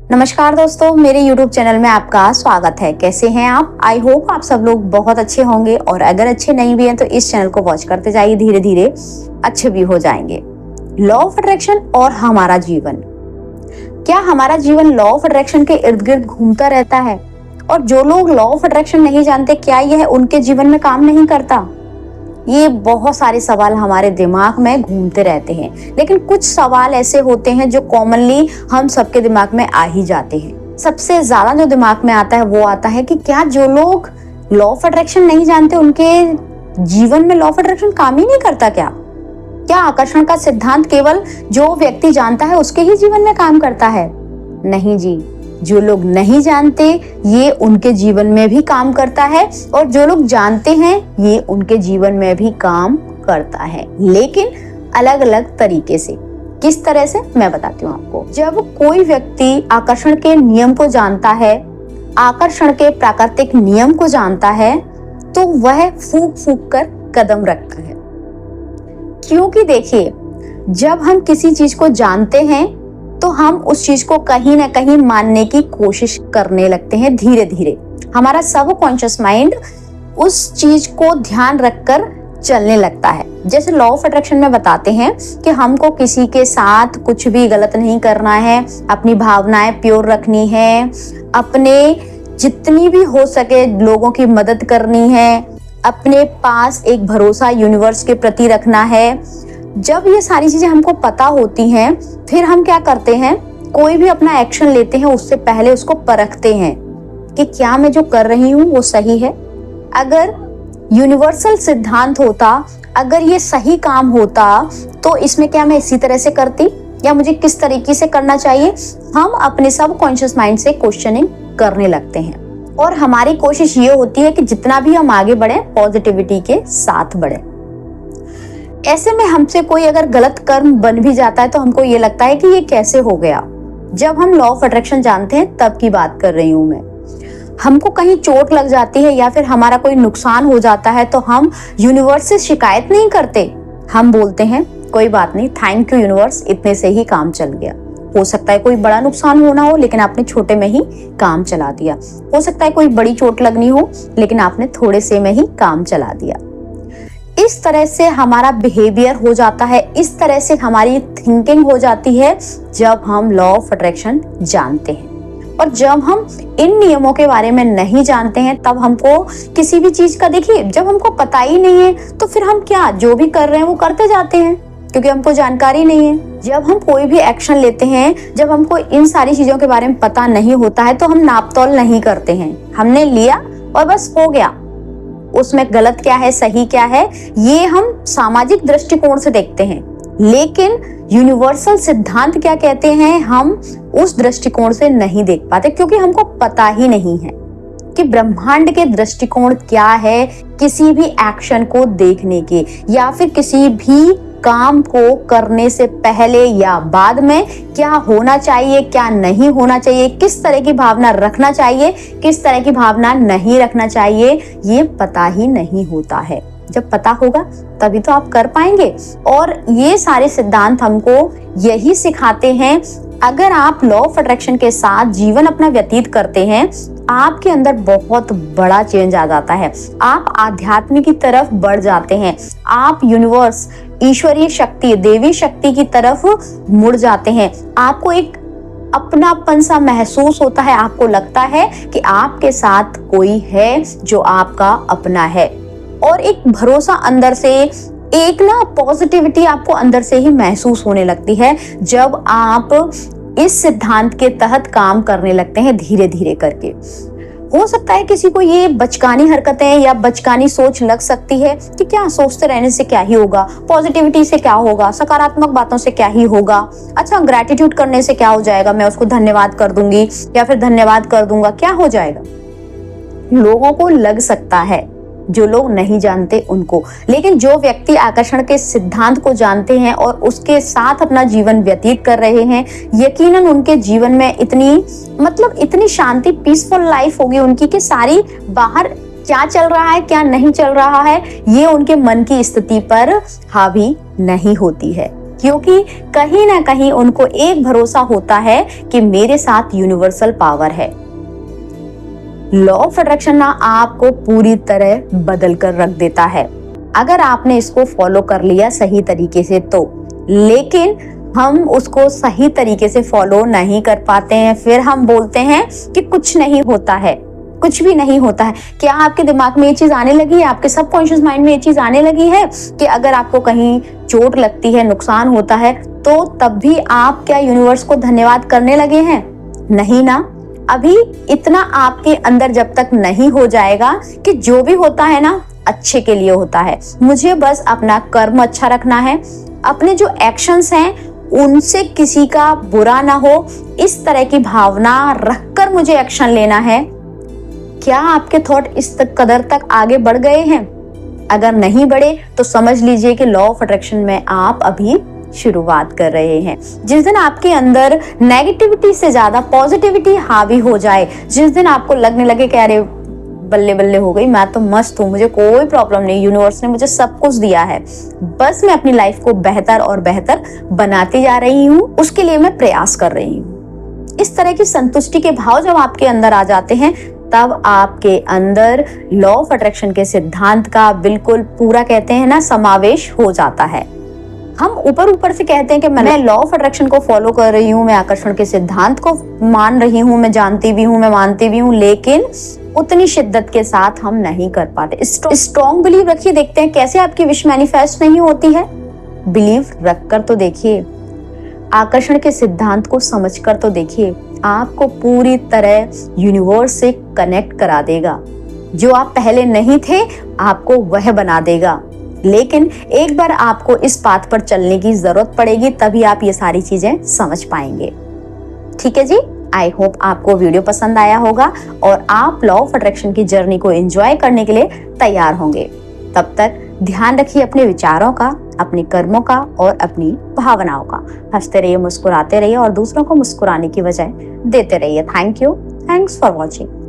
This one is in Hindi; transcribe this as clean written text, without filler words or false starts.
नमस्कार दोस्तों, मेरे YouTube चैनल में आपका स्वागत है। कैसे हैं आप? आई होप आप सब लोग बहुत अच्छे होंगे और अगर अच्छे नहीं भी हैं तो इस चैनल को वॉच करते जाइए, धीरे धीरे अच्छे भी हो जाएंगे। लॉ ऑफ अट्रैक्शन और हमारा जीवन, क्या हमारा जीवन लॉ ऑफ अट्रैक्शन के इर्द गिर्द घूमता रहता है? और जो लोग लॉ ऑफ अट्रैक्शन नहीं जानते, क्या यह उनके जीवन में काम नहीं करता? ये बहुत सारे सवाल हमारे दिमाग में घूमते रहते हैं, लेकिन कुछ सवाल ऐसे होते हैं जो कॉमनली हम सबके दिमाग में आ ही जाते हैं। सबसे ज्यादा जो दिमाग में आता है वो आता है कि क्या जो लोग लॉ ऑफ अट्रैक्शन नहीं जानते उनके जीवन में लॉ ऑफ अट्रैक्शन काम ही नहीं करता? क्या आकर्षण का सिद्धांत केवल जो व्यक्ति जानता है उसके ही जीवन में काम करता है? नहीं जी, जो लोग नहीं जानते ये उनके जीवन में भी काम करता है और जो लोग जानते हैं ये उनके जीवन में भी काम करता है, लेकिन अलग अलग तरीके से। किस तरह से, मैं बताती हूँ आपको। जब कोई व्यक्ति आकर्षण के नियम को जानता है, आकर्षण के प्राकृतिक नियम को जानता है, तो वह फूंक फूंक कर कदम रखता है। क्योंकि देखिए, जब हम किसी चीज को जानते हैं तो हम उस चीज को कहीं ना कहीं मानने की कोशिश करने लगते हैं। धीरे धीरे हमारा सबकॉन्शियस माइंड उस चीज को ध्यान रखकर चलने लगता है। जैसे लॉ ऑफ अट्रैक्शन में बताते हैं कि हमको किसी के साथ कुछ भी गलत नहीं करना है, अपनी भावनाएं प्योर रखनी है, अपने जितनी भी हो सके लोगों की मदद करनी है, अपने पास एक भरोसा यूनिवर्स के प्रति रखना है। जब ये सारी चीजें हमको पता होती हैं, फिर हम क्या करते हैं, कोई भी अपना एक्शन लेते हैं उससे पहले उसको परखते हैं कि क्या मैं जो कर रही हूँ वो सही है। अगर यूनिवर्सल सिद्धांत होता, अगर ये सही काम होता, तो इसमें क्या मैं इसी तरह से करती या मुझे किस तरीके से करना चाहिए? हम अपने सबकॉन्शियस माइंड से क्वेश्चनिंग करने लगते हैं और हमारी कोशिश ये होती है कि जितना भी हम आगे बढ़े पॉजिटिविटी के साथ बढ़े। ऐसे में हमसे कोई अगर गलत कर्म बन भी जाता है तो हमको ये लगता है कि ये कैसे हो गया। जब हम लॉ ऑफ अट्रैक्शन जानते हैं तब की बात कर रही हूं मैं। हमको कहीं चोट लग जाती है या फिर हमारा कोई नुकसान हो जाता है तो हम यूनिवर्स से शिकायत नहीं करते, हम बोलते हैं कोई बात नहीं, थैंक यू यूनिवर्स, इतने से ही काम चल गया। हो सकता है कोई बड़ा नुकसान होना हो लेकिन आपने छोटे में ही काम चला दिया। हो सकता है कोई बड़ी चोट लगनी हो लेकिन आपने थोड़े से में ही काम चला दिया। इस तरह से हमारा बिहेवियर हो जाता है, इस तरह से हमारी थिंकिंग हो जाती है जब हम लॉ ऑफ अट्रैक्शन जानते हैं। और जब हम इन नियमों के बारे में नहीं जानते हैं तब हमको किसी भी चीज का, देखिए जब हमको पता ही नहीं है तो फिर हम क्या जो भी कर रहे हैं वो करते जाते हैं क्योंकि हमको जानकारी नहीं है। जब हम कोई भी एक्शन लेते हैं, जब हमको इन सारी चीजों के बारे में पता नहीं होता है तो हम नापतोल नहीं करते हैं। हमने लिया और बस हो गया, उसमें गलत क्या है सही क्या है ये हम सामाजिक दृष्टिकोण से देखते हैं, लेकिन यूनिवर्सल सिद्धांत क्या कहते हैं हम उस दृष्टिकोण से नहीं देख पाते क्योंकि हमको पता ही नहीं है कि ब्रह्मांड के दृष्टिकोण क्या है किसी भी एक्शन को देखने के या फिर किसी भी काम को करने से पहले या बाद में क्या होना चाहिए, क्या नहीं होना चाहिए, किस तरह की भावना रखना चाहिए, किस तरह की भावना नहीं रखना चाहिए, ये पता ही नहीं होता है। जब पता होगा तभी तो आप कर पाएंगे। और ये सारे सिद्धांत हमको यही सिखाते हैं, अगर आप लॉ ऑफ अट्रैक्शन के साथ जीवन अपना व्यतीत करते हैं, आपके अंदर बहुत बड़ा चेंज आ जाता है। आप आध्यात्म की तरफ बढ़ जाते हैं, आप यूनिवर्स, ईश्वरीय शक्ति, देवी शक्ति की तरफ मुड़ जाते हैं। आपको एक अपनापन सा महसूस होता है, आपको लगता है कि आपके साथ कोई है जो आपका अपना है और एक भरोसा अंदर से, एक ना पॉजिटिविटी आपको अंदर से ही महसूस होने लगती है जब आप इस सिद्धांत के तहत काम करने लगते हैं धीरे धीरे करके। हो सकता है किसी को ये बचकानी हरकतें या बचकानी सोच लग सकती है कि क्या सोचते रहने से क्या ही होगा, पॉजिटिविटी से क्या होगा, सकारात्मक बातों से क्या ही होगा, अच्छा ग्रैटिट्यूड करने से क्या हो जाएगा, मैं उसको धन्यवाद कर दूंगी या फिर धन्यवाद कर दूंगा, क्या हो जाएगा। लोगों को लग सकता है, जो लोग नहीं जानते उनको, लेकिन जो व्यक्ति आकर्षण के सिद्धांत को जानते हैं और उसके साथ अपना जीवन व्यतीत कर रहे हैं, यकीनन उनके जीवन में इतनी शांति, पीसफुल लाइफ होगी उनकी कि सारी बाहर क्या चल रहा है क्या नहीं चल रहा है ये उनके मन की स्थिति पर हावी नहीं होती है। क्योंकि कहीं ना कहीं उनको एक भरोसा होता है कि मेरे साथ यूनिवर्सल पावर है। लॉ ऑफ अट्रैक्शन ना आपको पूरी तरह बदल कर रख देता है अगर आपने इसको फॉलो कर लिया सही तरीके से तो। लेकिन हम उसको सही तरीके से फॉलो नहीं कर पाते हैं, फिर हम बोलते हैं कि कुछ नहीं होता है, कुछ भी नहीं होता है। क्या आपके दिमाग में ये चीज आने लगी है, आपके सबकॉन्शियस माइंड में ये चीज आने लगी है कि अगर आपको कहीं चोट लगती है, नुकसान होता है, तो तब भी आप क्या यूनिवर्स को धन्यवाद करने लगे हैं? नहीं ना। अभी इतना आपके अंदर जब तक नहीं हो जाएगा कि जो भी होता है ना अच्छे के लिए होता है, मुझे बस अपना कर्म अच्छा रखना है, अपने जो एक्शंस हैं उनसे किसी का बुरा ना हो, इस तरह की भावना रखकर मुझे एक्शन लेना है। क्या आपके थॉट इस कदर तक आगे बढ़ गए हैं? अगर नहीं बढ़े तो समझ लीजिए कि लॉ ऑफ अट्रैक्शन में आप अभी शुरुआत कर रहे हैं। जिस दिन आपके अंदर नेगेटिविटी से ज्यादा पॉजिटिविटी हावी हो जाए, जिस दिन आपको लगने लगे कि अरे बल्ले बल्ले हो गई, मैं तो मस्त हूँ, मुझे कोई प्रॉब्लम नहीं, यूनिवर्स ने मुझे सब कुछ दिया है, बस मैं अपनी लाइफ को बेहतर और बेहतर बनाती जा रही हूँ, उसके लिए मैं प्रयास कर रही हूँ। इस तरह की संतुष्टि के भाव जब आपके अंदर आ जाते हैं, तब आपके अंदर लॉ ऑफ अट्रैक्शन के सिद्धांत का बिल्कुल पूरा कहते हैं ना समावेश हो जाता है। हम ऊपर से कहते हैं कि मैं लॉ ऑफ अट्रैक्शन को फॉलो कर रही हूँ, मैं आकर्षण के सिद्धांत को मान रही हूँ, मैं जानती भी हूँ, मैं मानती भी हूँ, लेकिन उतनी शिद्दत के साथ हम नहीं कर पाते। स्ट्रॉन्ग बिलीव रखिए, देखते हैं कैसे आपकी विश मैनिफेस्ट नहीं होती है। बिलीव रखकर तो देखिए, आकर्षण के सिद्धांत को समझकर तो देखिए, आपको पूरी तरह यूनिवर्स से कनेक्ट करा देगा। जो आप पहले नहीं थे आपको वह बना देगा। लेकिन एक बार आपको इस पाथ पर चलने की जरूरत पड़ेगी, तभी आप ये सारी चीजें समझ पाएंगे। ठीक है जी, आई होप आपको वीडियो पसंद आया होगा और आप लॉ ऑफ अट्रैक्शन की जर्नी को एंजॉय करने के लिए तैयार होंगे। तब तक ध्यान रखिए अपने विचारों का, अपने कर्मों का और अपनी भावनाओं का। हंसते रहिए, मुस्कुराते रहिए और दूसरों को मुस्कुराने की वजह देते रहिए। Thank you, thanks for watching.